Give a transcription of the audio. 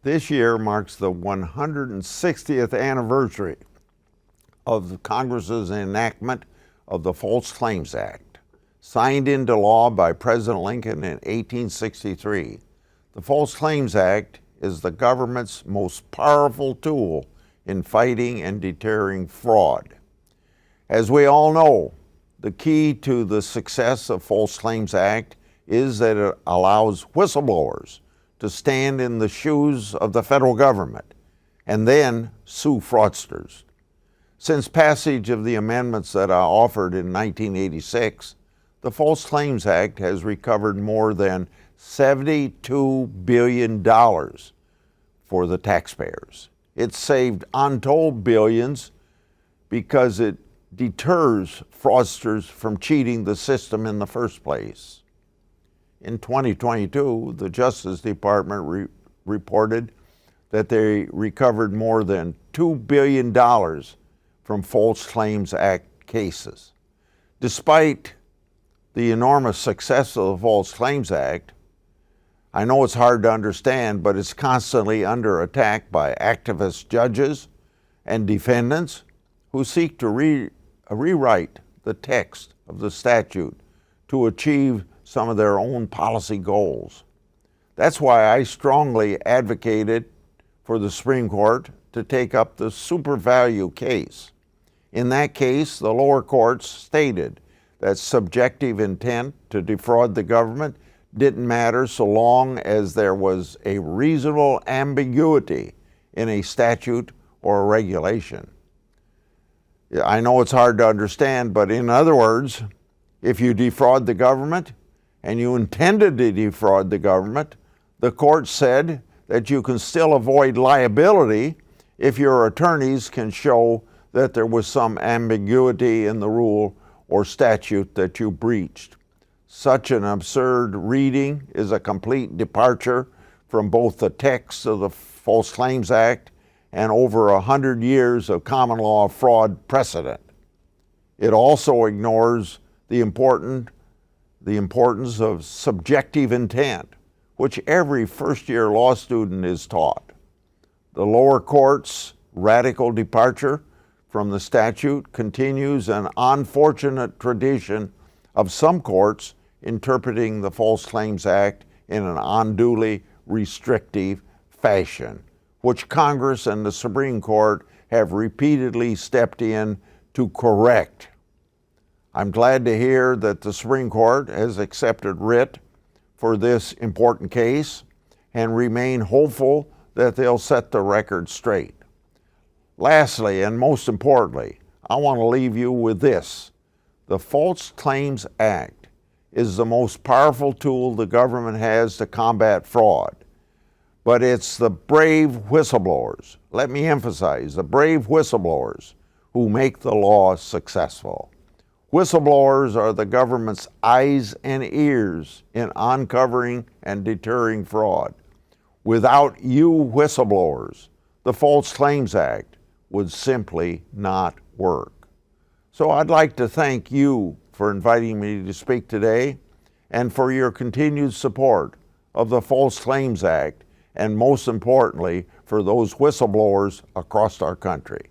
This year marks the 160th anniversary of the Congress's enactment of the False Claims Act. Signed into law by President Lincoln in 1863, the False Claims Act is the government's most powerful tool in fighting and deterring fraud. As we all know, the key to the success of False Claims Act is that it allows whistleblowers to stand in the shoes of the federal government and then sue fraudsters. Since passage of the amendments that I offered in 1986, the False Claims Act has recovered more than $72 billion for the taxpayers. It saved untold billions because it deters fraudsters from cheating the system in the first place. In 2022, the Justice Department reported that they recovered more than $2 billion from False Claims Act cases. Despite the enormous success of the False Claims Act, I know it's hard to understand, but it's constantly under attack by activist judges and defendants who seek to rewrite the text of the statute to achieve some of their own policy goals. That's why I strongly advocated for the Supreme Court to take up the super value case. In that case, the lower courts stated that subjective intent to defraud the government didn't matter so long as there was a reasonable ambiguity in a statute or a regulation. I know it's hard to understand, but in other words, if you defraud the government and you intended to defraud the government, the court said that you can still avoid liability if your attorneys can show that there was some ambiguity in the rule or statute that you breached. Such an absurd reading is a complete departure from both the text of the False Claims Act and over 100 years of common law fraud precedent. It also ignores the importance of subjective intent, which every first-year law student is taught. The lower court's radical departure from the statute continues an unfortunate tradition of some courts interpreting the False Claims Act in an unduly restrictive fashion, which Congress and the Supreme Court have repeatedly stepped in to correct. I'm glad to hear that the Supreme Court has accepted writ for this important case and remain hopeful that they'll set the record straight. Lastly, and most importantly, I want to leave you with this. The False Claims Act is the most powerful tool the government has to combat fraud. But it's the brave whistleblowers, let me emphasize, the brave whistleblowers who make the law successful. Whistleblowers are the government's eyes and ears in uncovering and deterring fraud. Without you whistleblowers, the False Claims Act would simply not work. So I'd like to thank you for inviting me to speak today and for your continued support of the False Claims Act, and most importantly, for those whistleblowers across our country.